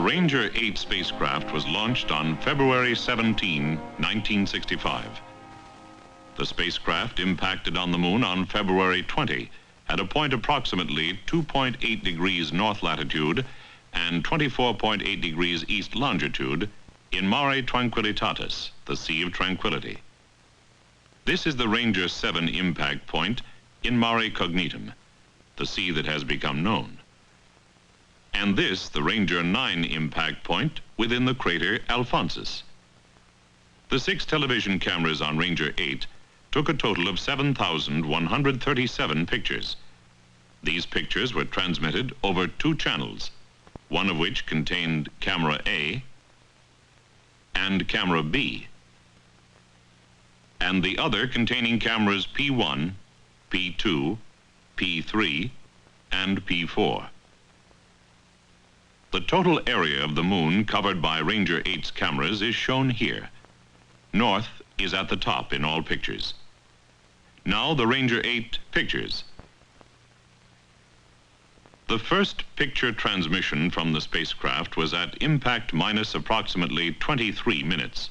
Ranger 8 spacecraft was launched on February 17, 1965. The spacecraft impacted on the moon on February 20 at a point approximately 2.8 degrees north latitude and 24.8 degrees east longitude in Mare Tranquillitatis, the Sea of Tranquility. This is the Ranger 7 impact point in Mare Cognitum, the sea that has become known. And this, the Ranger 9 impact point within the crater Alphonsus. The 6 television cameras on Ranger 8 took a total of 7,137 pictures. These pictures were transmitted over 2 channels, one of which contained camera A and camera B, and the other containing cameras P1, P2, P3, and P4. The total area of the moon covered by Ranger 8's cameras is shown here. North is at the top in all pictures. Now the Ranger 8 pictures. The first picture transmission from the spacecraft was at impact minus approximately 23 minutes.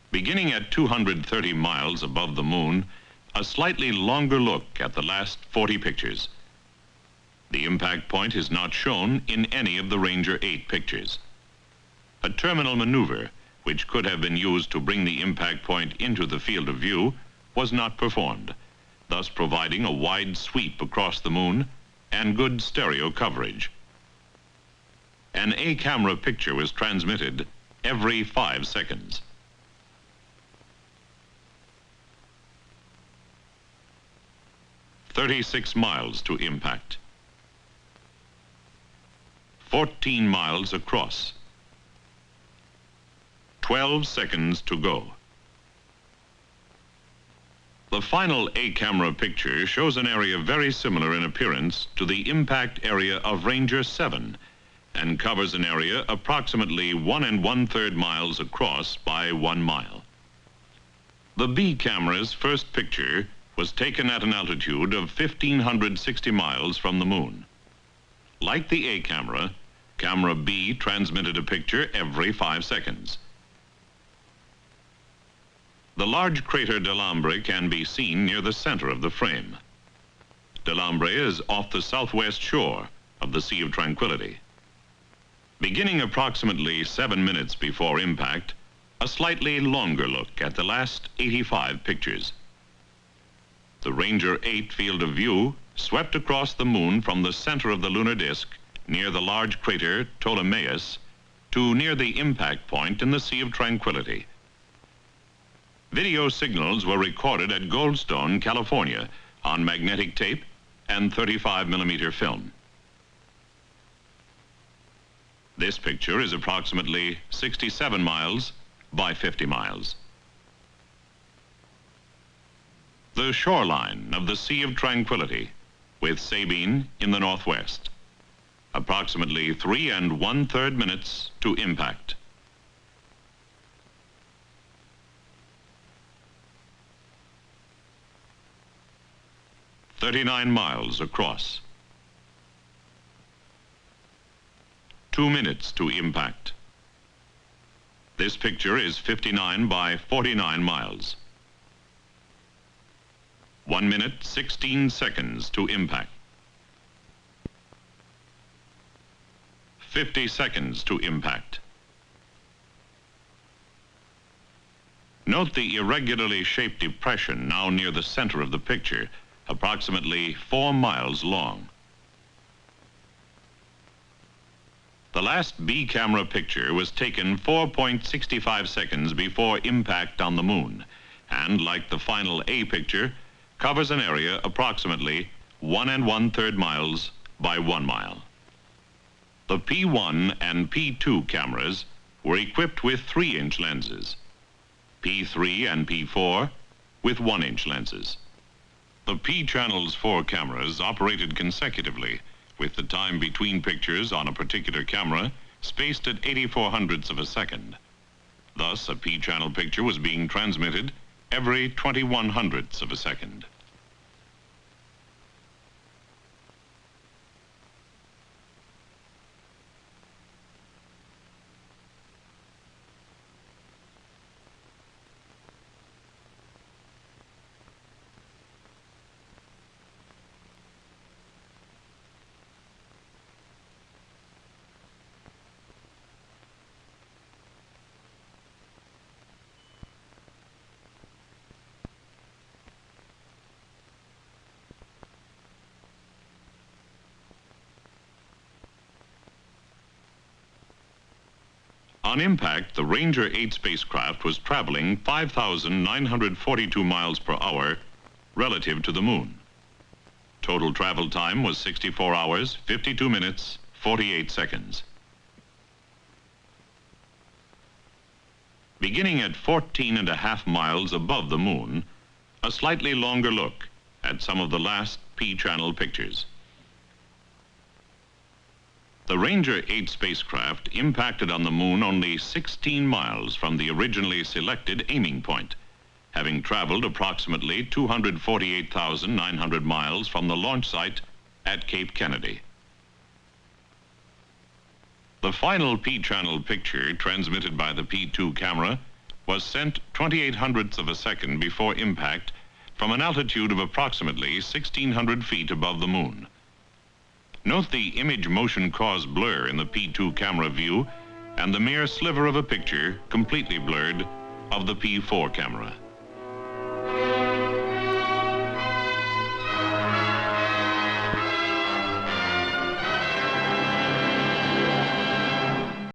Beginning at 230 miles above the moon, a slightly longer look at the last 40 pictures. The impact point is not shown in any of the Ranger 8 pictures. A terminal maneuver, which could have been used to bring the impact point into the field of view, was not performed, thus providing a wide sweep across the moon and good stereo coverage. An A camera picture was transmitted every 5 seconds. "36 miles to impact. 14 miles across. 12 seconds to go." The final A camera picture shows an area very similar in appearance to the impact area of Ranger 7 and covers an area approximately 1 1/3 miles across by 1 mile. The B camera's first picture was taken at an altitude of 1,560 miles from the moon. Like the A camera, camera B transmitted a picture every 5 seconds. The large crater Delambre can be seen near the center of the frame. Delambre is off the southwest shore of the Sea of Tranquility. Beginning approximately 7 minutes before impact, a slightly longer look at the last 85 pictures. The Ranger 8 field of view swept across the moon from the center of the lunar disk near the large crater Ptolemaeus to near the impact point in the Sea of Tranquility. Video signals were recorded at Goldstone, California on magnetic tape and 35mm film. This picture is approximately 67 miles by 50 miles. The shoreline of the Sea of Tranquility, with Sabine in the northwest. Approximately 3 1/3 minutes to impact. "39 miles across. 2 minutes to impact. This picture is 59 by 49 miles. 1 minute, 16 seconds to impact. 50 seconds to impact. Note the irregularly shaped depression now near the center of the picture, approximately 4 miles long. The last B camera picture was taken 4.65 seconds before impact on the moon, and like the final A picture, covers an area approximately 1 1/3 miles by 1 mile. The P1 and P2 cameras were equipped with 3-inch lenses, P3 and P4 with 1-inch lenses. The P channel's 4 cameras operated consecutively with the time between pictures on a particular camera spaced at 84 hundredths of a second. Thus, a P-channel picture was being transmitted every 21 hundredths of a second. On impact, the Ranger 8 spacecraft was traveling 5,942 miles per hour relative to the moon. Total travel time was 64 hours, 52 minutes, 48 seconds. Beginning at 14.5 miles above the moon, a slightly longer look at some of the last P-channel pictures. The Ranger 8 spacecraft impacted on the moon only 16 miles from the originally selected aiming point, having traveled approximately 248,900 miles from the launch site at Cape Kennedy. The final P-channel picture transmitted by the P2 camera was sent 28 hundredths of a second before impact from an altitude of approximately 1,600 feet above the moon. Note the image motion caused blur in the P2 camera view and the mere sliver of a picture, completely blurred, of the P4 camera.